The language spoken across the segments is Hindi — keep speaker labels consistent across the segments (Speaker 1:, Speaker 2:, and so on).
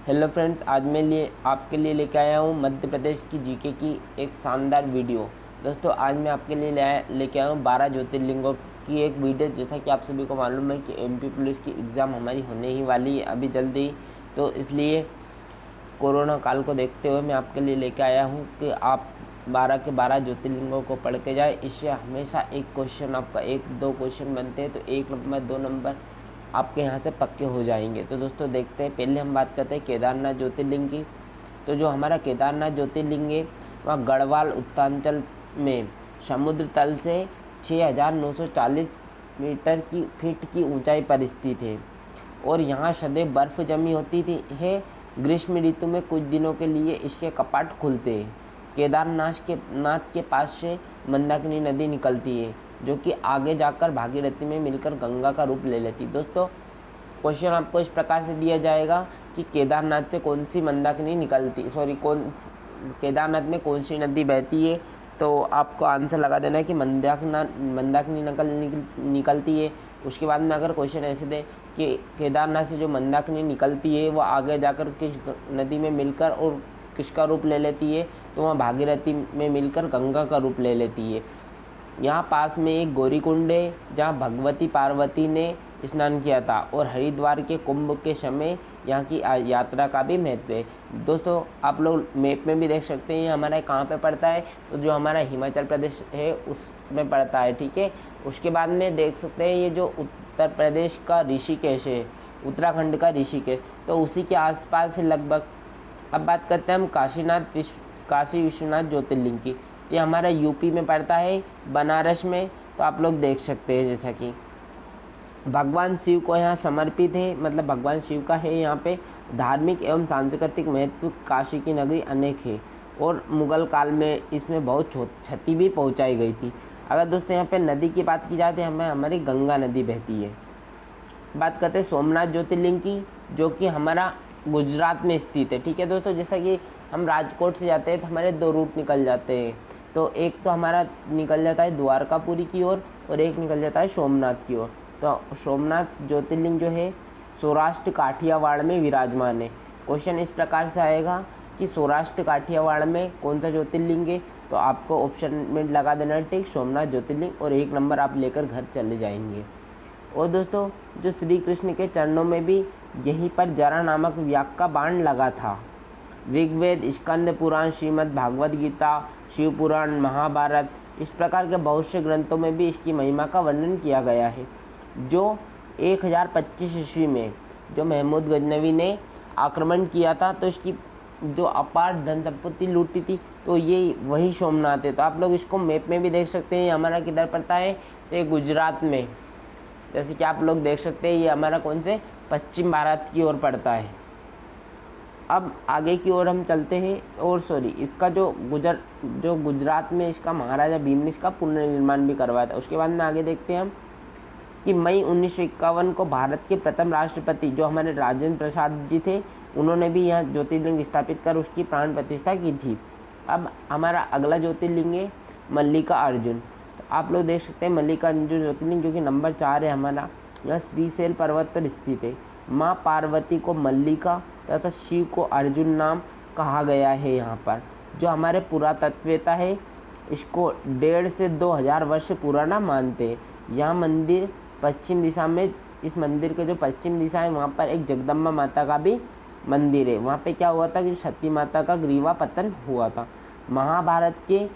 Speaker 1: हेलो फ्रेंड्स, आज मैं आपके लिए लेके आया हूँ मध्य प्रदेश की जीके की एक शानदार वीडियो। दोस्तों, आज मैं आपके लिए लेके आया हूँ 12 ज्योतिर्लिंगों की एक वीडियो। जैसा कि आप सभी को मालूम है कि एमपी पुलिस की एग्ज़ाम हमारी होने ही वाली है अभी जल्दी ही, तो इसलिए कोरोना काल को देखते हुए मैं आपके लिए लेके आया हूँ कि आप 12 के 12 ज्योतिर्लिंगों को पढ़ के जाए। इससे हमेशा एक क्वेश्चन आपका 1-2 क्वेश्चन बनते हैं, तो 1 नंबर 2 नंबर आपके यहाँ से पक्के हो जाएंगे। तो दोस्तों देखते हैं, पहले हम बात करते हैं केदारनाथ ज्योतिर्लिंग की। तो जो हमारा केदारनाथ ज्योतिर्लिंग है वह गढ़वाल उत्तरांचल में समुद्र तल से 6,940 मीटर की फीट की ऊंचाई पर स्थित है और यहाँ सदैव बर्फ़ जमी होती थी है। ग्रीष्म ऋतु में कुछ दिनों के लिए इसके कपाट खुलते हैं। केदारनाथ के पास से मंदाकिनी नदी निकलती है जो कि आगे जाकर भागीरथी में मिलकर गंगा का रूप ले लेती है। दोस्तों, क्वेश्चन आपको इस प्रकार से दिया जाएगा कि केदारनाथ से कौन सी मंदाकिनी केदारनाथ में कौन सी नदी बहती है, तो आपको आंसर लगा देना है कि मंदाकिनी निकलती है। उसके बाद में अगर क्वेश्चन ऐसे दे कि केदारनाथ से जो मंदाकिनी निकलती है वो आगे जाकर किस नदी में मिलकर और किसका रूप ले लेती है, तो वहाँ भागीरथी में मिलकर गंगा का रूप ले लेती है। यहाँ पास में एक गौरीकुंड है जहाँ भगवती पार्वती ने स्नान किया था और हरिद्वार के कुंभ के समय यहाँ की यात्रा का भी महत्व है। दोस्तों, आप लोग मैप में भी देख सकते हैं हमारा कहाँ पे पड़ता है, तो जो हमारा हिमाचल प्रदेश है उसमें पड़ता है, ठीक है। उसके बाद में देख सकते हैं ये जो उत्तर प्रदेश का ऋषिकेश है, उत्तराखंड का ऋषिकेश, तो उसी के आसपास है लगभग। अब बात करते हैं हम काशी विश्वनाथ ज्योतिर्लिंग की। ये हमारा यूपी में पड़ता है, बनारस में। तो आप लोग देख सकते हैं जैसा कि भगवान शिव को यहाँ समर्पित है, मतलब भगवान शिव का है यहाँ पे। धार्मिक एवं सांस्कृतिक महत्व काशी की नगरी अनेक है और मुगल काल में इसमें बहुत क्षति भी पहुँचाई गई थी। अगर दोस्तों यहाँ पे नदी की बात की जाए तो हमारी गंगा नदी बहती है। बात करते हैं सोमनाथ ज्योतिर्लिंग की, जो कि हमारा गुजरात में स्थित है, ठीक है दोस्तों। जैसा कि हम राजकोट से जाते हैं तो हमारे 2 रूट निकल जाते हैं, तो एक तो हमारा निकल जाता है द्वारकापुरी की ओर और एक निकल जाता है सोमनाथ की ओर। तो सोमनाथ ज्योतिर्लिंग जो है सौराष्ट्र काठियावाड़ में विराजमान है। क्वेश्चन इस प्रकार से आएगा कि सौराष्ट्र काठियावाड़ में कौन सा ज्योतिर्लिंग है, तो आपको ऑप्शन में लगा देना है टिक सोमनाथ ज्योतिर्लिंग और 1 नंबर आप लेकर घर चले जाएंगे। और दोस्तों, जो श्री कृष्ण के चरणों में भी यहीं पर जरा नामक व्याक का बाण लगा था। ऋग्वेद, स्कंद पुराण, श्रीमद् भागवत गीता, शिव पुराण, महाभारत, इस प्रकार के बहुत से ग्रंथों में भी इसकी महिमा का वर्णन किया गया है। जो 1025 ईस्वी में जो महमूद गजनवी ने आक्रमण किया था, तो इसकी जो अपार धन संपत्ति लूटी थी, तो ये वही सोमनाथ है। तो आप लोग इसको मैप में भी देख सकते हैं, हमारा किधर पड़ता है, तो ये गुजरात में, जैसे कि आप लोग देख सकते हैं ये हमारा कौन से पश्चिम भारत की ओर पड़ता है। अब आगे की ओर हम चलते हैं, और इसका जो गुजरात में इसका महाराजा भीम ने इसका पुनर्निर्माण भी करवाया था। उसके बाद में आगे देखते हैं हम कि मई 1951 को भारत के प्रथम राष्ट्रपति जो हमारे राजेंद्र प्रसाद जी थे, उन्होंने भी यहाँ ज्योतिर्लिंग स्थापित कर उसकी प्राण प्रतिष्ठा की थी। अब हमारा अगला ज्योतिर्लिंग है मल्लिकार्जुन। तो आप लोग देख सकते हैं मल्लिकार्जुन ज्योतिर्लिंग जो कि नंबर 4 है हमारा, यहाँ श्रीशैल पर्वत पर स्थित है। माँ पार्वती को मल्लिका तथा शिव को अर्जुन नाम कहा गया है। यहाँ पर जो हमारे पुरातत्ववेता है इसको 1.5 से 2,000 वर्ष पुराना मानते हैं। यह मंदिर पश्चिम दिशा में, इस मंदिर के जो पश्चिम दिशा है वहाँ पर एक जगदम्बा माता का भी मंदिर है। वहाँ पे क्या हुआ था कि सती माता का ग्रीवा पतन हुआ था। महाभारत के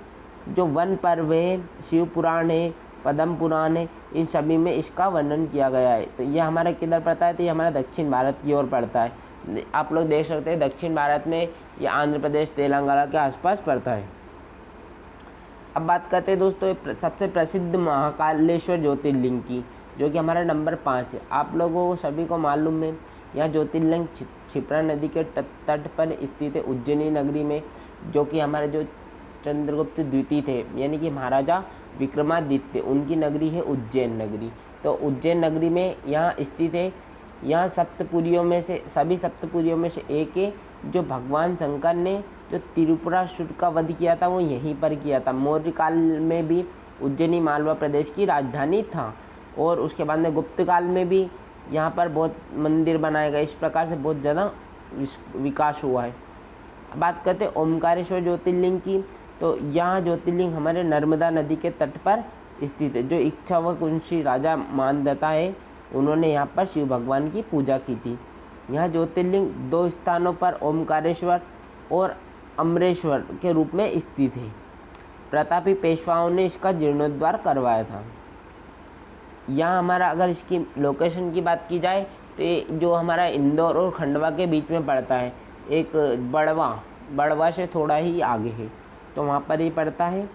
Speaker 1: जो वन पर्व है, शिव पुराण है, पद्म पुराण है, इन सभी में इसका वर्णन किया गया है। तो ये हमारा किधर पड़ता है, तो ये हमारा दक्षिण भारत की ओर पड़ता है। आप लोग देख सकते हैं दक्षिण भारत में ये आंध्र प्रदेश तेलंगाना के आसपास पड़ता है। अब बात करते हैं दोस्तों सबसे प्रसिद्ध महाकालेश्वर ज्योतिर्लिंग की, जो कि हमारा नंबर 5 है। आप लोगों को सभी को मालूम है यह ज्योतिर्लिंग क्षिप्रा नदी के तट पर स्थित है उज्जैनी नगरी में, जो कि हमारे जो चंद्रगुप्त द्वितीय थे यानी कि महाराजा विक्रमादित्य, उनकी नगरी है उज्जैन नगरी। तो उज्जैन नगरी में यहाँ स्थित है। यहाँ सभी सप्तपुरियों में से एक है। जो भगवान शंकर ने जो त्रिपुरासुर का वध किया था वो यहीं पर किया था। मौर्य काल में भी उज्जैनी मालवा प्रदेश की राजधानी था और उसके बाद में गुप्त काल में भी यहाँ पर बहुत मंदिर बनाए गए। इस प्रकार से बहुत ज़्यादा विकास हुआ है। बात करते हैं ओमकारेश्वर ज्योतिर्लिंग की, तो यहाँ ज्योतिर्लिंग हमारे नर्मदा नदी के तट पर स्थित है। जो इक्ष्वाकुवंशी राजा मानदत्ता है, उन्होंने यहाँ पर शिव भगवान की पूजा की थी। यह ज्योतिर्लिंग 2 स्थानों पर ओमकारेश्वर और अमरेश्वर के रूप में स्थित है। प्रतापी पेशवाओं ने इसका जीर्णोद्धार करवाया था। यहाँ हमारा अगर इसकी लोकेशन की बात की जाए तो ये जो हमारा इंदौर और खंडवा के बीच में पड़ता है, एक बड़वा से थोड़ा ही आगे है, तो वहाँ पर ही पड़ता है।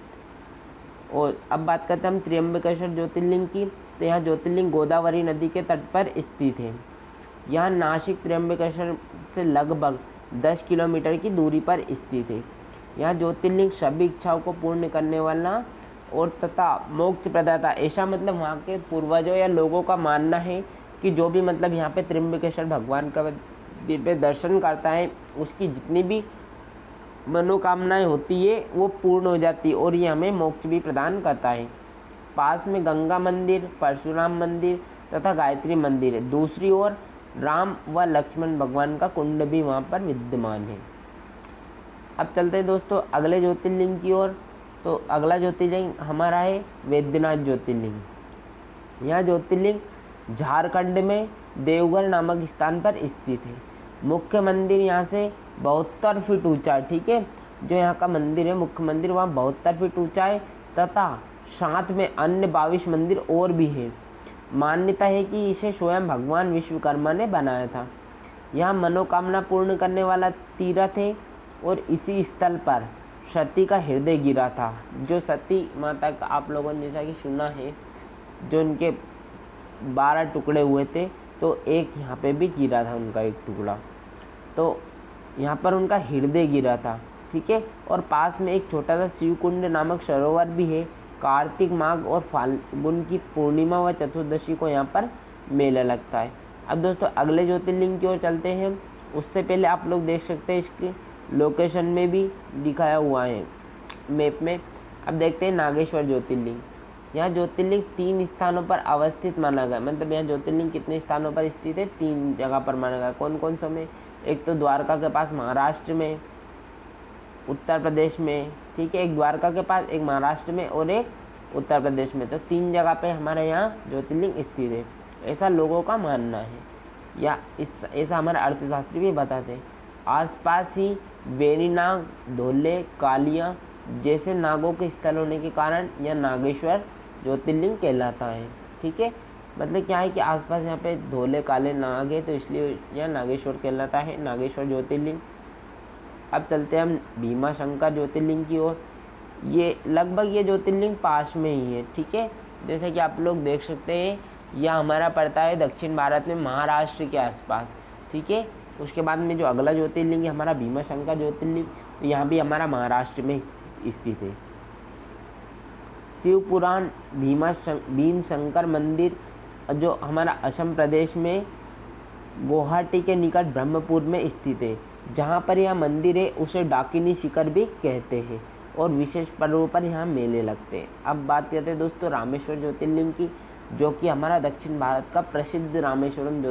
Speaker 1: और अब बात करते हैं हम त्र्यंबकेश्वर ज्योतिर्लिंग की, तो यहाँ ज्योतिर्लिंग गोदावरी नदी के तट पर स्थित है। यहाँ नासिक त्र्यंबकेश्वर से लगभग 10 किलोमीटर की दूरी पर स्थित है। यहाँ ज्योतिर्लिंग सभी इच्छाओं को पूर्ण करने वाला और तथा मोक्ष प्रदाता, ऐसा मतलब वहाँ के पूर्वजों या लोगों का मानना है कि जो भी मतलब यहाँ पे त्र्यंबकेश्वर भगवान का पे दर्शन करता है, उसकी जितनी भी मनोकामनाएं होती है वो पूर्ण हो जाती है और ये हमें मोक्ष भी प्रदान करता है। पास में गंगा मंदिर, परशुराम मंदिर तथा गायत्री मंदिर है। दूसरी ओर राम व लक्ष्मण भगवान का कुंड भी वहाँ पर विद्यमान है। अब चलते हैं दोस्तों अगले ज्योतिर्लिंग की ओर। तो अगला ज्योतिर्लिंग हमारा है वैद्यनाथ ज्योतिर्लिंग। यह ज्योतिर्लिंग झारखंड में देवघर नामक स्थान पर स्थित है। मुख्य मंदिर यहाँ से 72 फीट ऊंचा है। ठीक है, जो यहाँ का मंदिर है मुख्य मंदिर, वहाँ 72 फीट ऊंचा है तथा साथ में अन्य 22 मंदिर और भी है। मान्यता है कि इसे स्वयं भगवान विश्वकर्मा ने बनाया था। यहाँ मनोकामना पूर्ण करने वाला तीर्थ है और इसी स्थल पर सती का हृदय गिरा था। जो सती माता का आप लोगों ने जैसा कि सुना है, जो उनके 12 टुकड़े हुए थे, तो एक यहाँ पे भी गिरा था उनका एक टुकड़ा, तो यहाँ पर उनका हृदय गिरा था। ठीक है, और पास में एक छोटा सा शिवकुंड नामक सरोवर भी है। कार्तिक माघ और फाल्गुन की पूर्णिमा व चतुर्दशी को यहाँ पर मेला लगता है। अब दोस्तों अगले ज्योतिर्लिंग की ओर चलते हैं। उससे पहले आप लोग देख सकते हैं इसकी लोकेशन में भी दिखाया हुआ है मैप में। अब देखते हैं नागेश्वर ज्योतिर्लिंग। यह ज्योतिर्लिंग 3 स्थानों पर अवस्थित माना गया। मतलब यह ज्योतिर्लिंग कितने स्थानों पर स्थित है? 3 जगह पर माना गया। कौन कौन सा में? एक तो द्वारका के पास महाराष्ट्र में, उत्तर प्रदेश में। ठीक है, एक द्वारका के पास, एक महाराष्ट्र में और एक उत्तर प्रदेश में। तो 3 जगह पे हमारे यहाँ ज्योतिर्लिंग स्थित है, ऐसा लोगों का मानना है, या ऐसा हमारे अर्थशास्त्री भी बताते हैं। आसपास ही वेरीनाग, धोले, कालिया जैसे नागों के स्थल होने के कारण यह नागेश्वर ज्योतिर्लिंग कहलाता है। ठीक है, मतलब क्या है कि आसपास यहाँ पे धोले काले नाग है, तो इसलिए यह नागेश्वर कहलाता है, नागेश्वर ज्योतिर्लिंग। अब चलते हैं हम भीमा शंकर ज्योतिर्लिंग की ओर। ये लगभग ये ज्योतिर्लिंग पास में ही है। ठीक है, जैसे कि आप लोग देख सकते हैं, यह हमारा पड़ता है दक्षिण भारत में महाराष्ट्र के आसपास। ठीक है, उसके बाद में जो अगला ज्योतिर्लिंग है हमारा भीमा शंकर ज्योतिर्लिंग, तो यहाँ भी हमारा महाराष्ट्र में स्थित है। शिव पुराण भीम शंकर मंदिर जो हमारा असम प्रदेश में गुवाहाटी के निकट ब्रह्मपुर में स्थित है। जहाँ पर यह मंदिर है उसे डाकिनी शिखर भी कहते हैं और विशेष पर्वों पर यहाँ मेले लगते हैं। अब बात करते हैं दोस्तों रामेश्वर ज्योतिर्लिंग की, जो कि हमारा दक्षिण भारत का प्रसिद्ध रामेश्वरम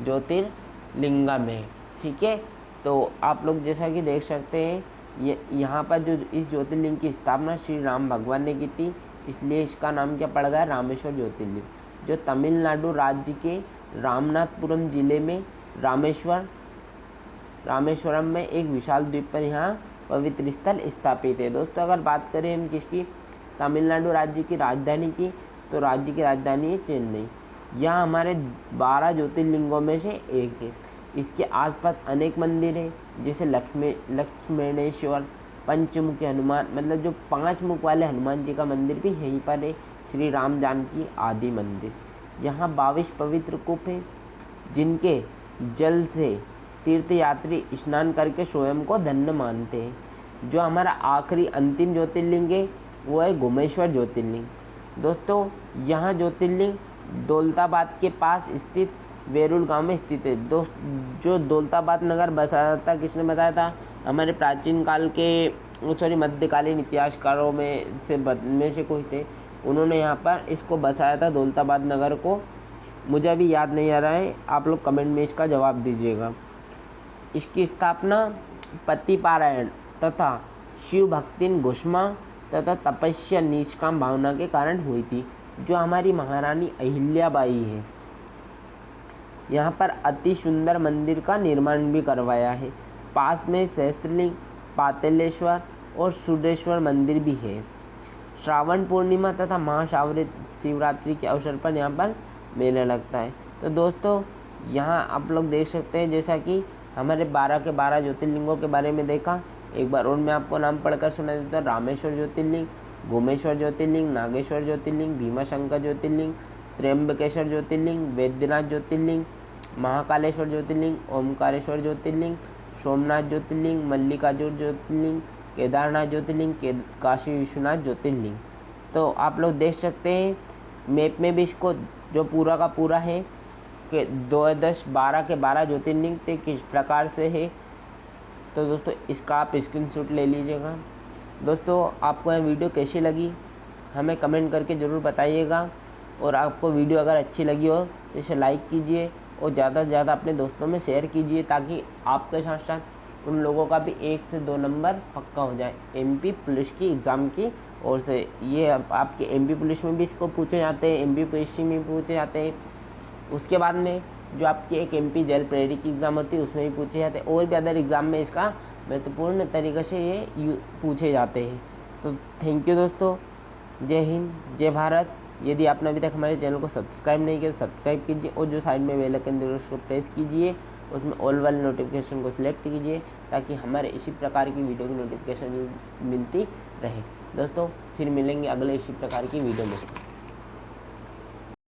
Speaker 1: ज्योतिर्लिंगम है। ठीक है, तो आप लोग जैसा कि देख सकते हैं, ये यहाँ पर जो इस ज्योतिर्लिंग की स्थापना श्री राम भगवान ने की थी, इसलिए इसका नाम क्या पड़ गया? रामेश्वर ज्योतिर्लिंग। जो तमिलनाडु राज्य के रामनाथपुरम जिले में रामेश्वरम में एक विशाल द्वीप पर यहाँ पवित्र स्थल स्थापित है। दोस्तों अगर बात करें हम किसकी, तमिलनाडु राज्य की राजधानी की, तो राज्य की राजधानी है चेन्नई। यह हमारे 12 ज्योतिर्लिंगों में से एक है। इसके आसपास अनेक मंदिर हैं, जैसे लक्ष्मणेश्वर, पंचमुखी हनुमान, मतलब जो 5 मुख वाले हनुमान जी का मंदिर भी यहीं पर है। श्री राम जानकी आदि मंदिर। यहाँ 22 पवित्र कूप हैं, जिनके जल से तीर्थयात्री स्नान करके स्वयं को धन्य मानते हैं। जो हमारा आखिरी अंतिम ज्योतिर्लिंग है वो है गुमेश्वर ज्योतिर्लिंग। दोस्तों यहाँ ज्योतिर्लिंग दौलताबाद के पास स्थित वेरुल गांव में स्थित है। जो दौलताबाद नगर बसाया था, किसने बताया था? हमारे प्राचीन काल के मध्यकालीन इतिहासकारों में से कोई थे, उन्होंने यहाँ पर इसको बसाया था दौलताबाद नगर को। मुझे अभी याद नहीं आ रहा है, आप लोग कमेंट में इसका जवाब दीजिएगा। इसकी स्थापना पतिपारायण तथा शिव भक्तिन घुष्मा तथा तपस्या निष्काम भावना के कारण हुई थी। जो हमारी महारानी अहिल्याबाई है, यहाँ पर अति सुंदर मंदिर का निर्माण भी करवाया है। पास में सहस्त्रलिंग, पातालेश्वर और सूर्येश्वर मंदिर भी है। श्रावण पूर्णिमा तथा महाशिवरात्रि के अवसर पर यहाँ पर मेला लगता है। तो दोस्तों यहाँ आप लोग देख सकते हैं, जैसा कि हमारे 12 के 12 ज्योतिर्लिंगों के बारे में देखा, एक बार और मैं आपको नाम पढ़कर सुना देता हूँ। रामेश्वर ज्योतिर्लिंग, गोमेश्वर ज्योतिर्लिंग, नागेश्वर ज्योतिर्लिंग, भीमाशंकर ज्योतिर्लिंग, त्र्यंबकेश्वर ज्योतिर्लिंग, वैद्यनाथ ज्योतिर्लिंग, महाकालेश्वर ज्योतिर्लिंग, ओमकारेश्वर ज्योतिर्लिंग, सोमनाथ ज्योतिर्लिंग, मल्लिकार्जुन ज्योतिर्लिंग, केदारनाथ ज्योतिर्लिंग, काशी विश्वनाथ ज्योतिर्लिंग। तो आप लोग देख सकते हैं मैप में भी इसको जो पूरा का पूरा है कि 12 के 12 ज्योतिर्लिंग ते किस प्रकार से है। तो दोस्तों इसका आप स्क्रीनशॉट ले लीजिएगा। दोस्तों आपको यह वीडियो कैसी लगी हमें कमेंट करके ज़रूर बताइएगा, और आपको वीडियो अगर अच्छी लगी हो तो इसे लाइक कीजिए और ज़्यादा से ज़्यादा अपने दोस्तों में शेयर कीजिए, ताकि आपके साथ साथ उन लोगों का भी 1 से 2 नंबर पक्का हो जाए MP पुलिस की एग्ज़ाम की ओर से। ये आपके MP पुलिस में भी इसको पूछे जाते हैं, MP PSC में पूछे जाते हैं। उसके बाद में जो आपकी एक MP जेल प्रेरी की एग्ज़ाम होती है उसमें भी पूछे जाते हैं, और भी अदर एग्ज़ाम में इसका महत्वपूर्ण तरीके से ये पूछे जाते हैं। तो थैंक यू दोस्तों, जय हिंद, जय भारत। यदि आपने अभी तक हमारे चैनल को सब्सक्राइब नहीं किया तो सब्सक्राइब कीजिए, और जो साइड में बेल आइकन दिया है उसको प्रेस कीजिए, उसमें ऑल वाले नोटिफिकेशन को सिलेक्ट कीजिए, ताकि हमारे इसी प्रकार की वीडियो की नोटिफिकेशन मिलती रहे। दोस्तों फिर मिलेंगे अगले इसी प्रकार की वीडियो में।